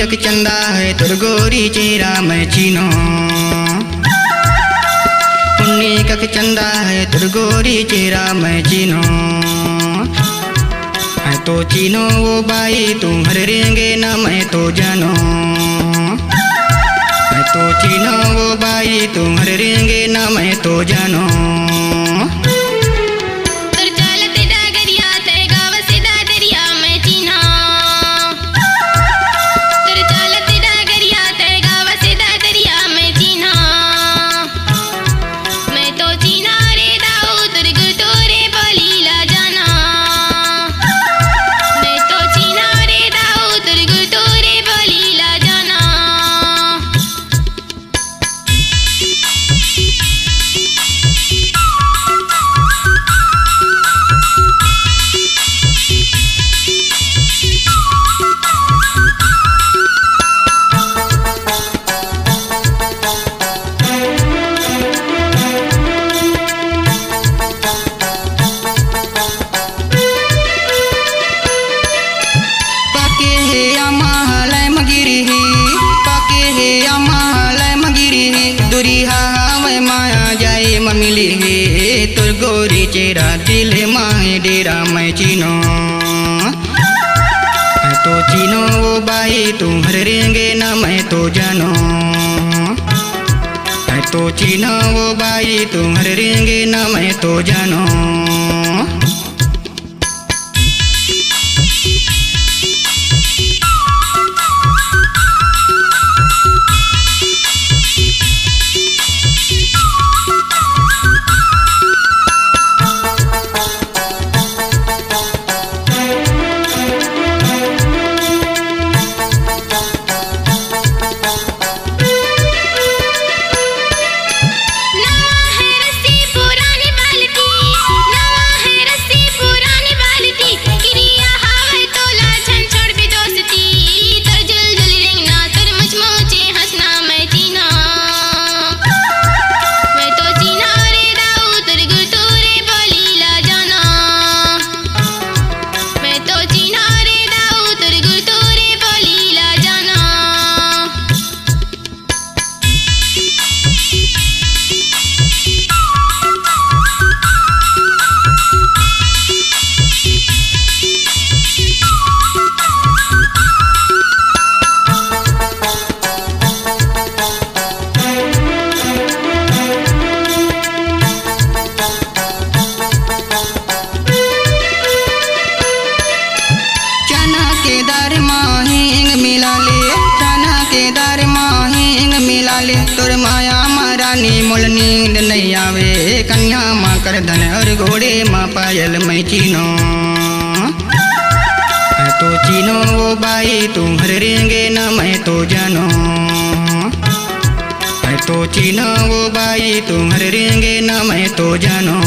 कक चंदा है तुर गोरी चेहरा मैं चीनो। पुन्नी कक चंदा है तुर गोरी चेहरा मैं चीनो। है तो चीनो वो बाई तुम हर रेंगे ना मैं तो जानो। है तो चीनो वो बाई तुम हर रेंगे ना मैं तो जानो। मिली है तुर गोरी चेहरा दिल माए डेरा मैं चीनो। है तो चीनो वो बाई तुम हर रेंगे ना मैं तो जानो। है तो चीनो वो बाई तुम हर रेंगे ना मैं तो जानो। तुर माया मारानी मोल नींद नहीं आवे कन्या माँ कर धन और घोड़े माँ पायल मैं चीनो। है तो चीनो वो बाई तुम हर रेंगे ना मैं तो जानो। है तो चीनो वो बाई तुम हर रेंगे ना मैं तो जानो।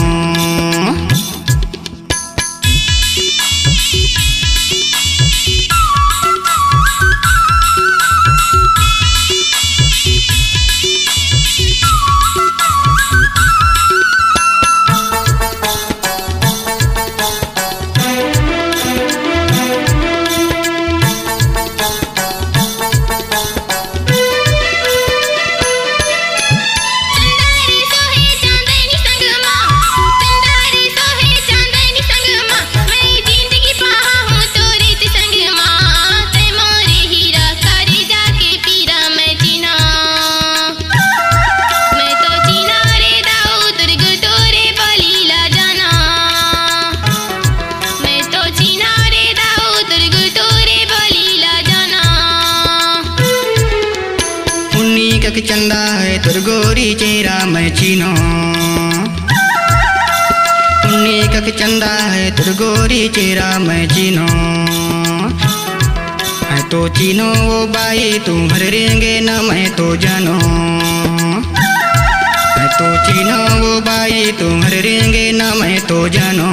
कक चंदा है तुर गोरी चेहरा मैं चीनो। पुन्नी कक चंदा है तुर गोरी चेहरा मैं चीनो। है तो चीनो वो बाई तुम हर रेंगे ना मैं तो जानो। है तो चीनो वो बाई तुम हर रेंगे ना मैं तो जानो।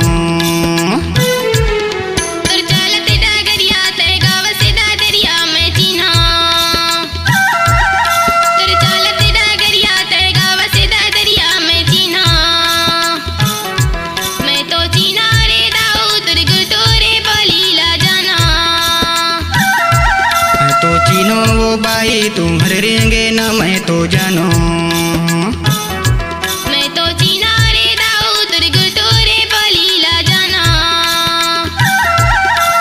चीनो बाई तुम हर रेंगे न मैं तो जानो। मैं तो चीना रे दाऊ तुर्ग टोरे बलीला जाना।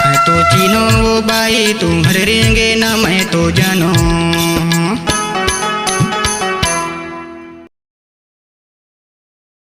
मैं तो चीनो वो बाई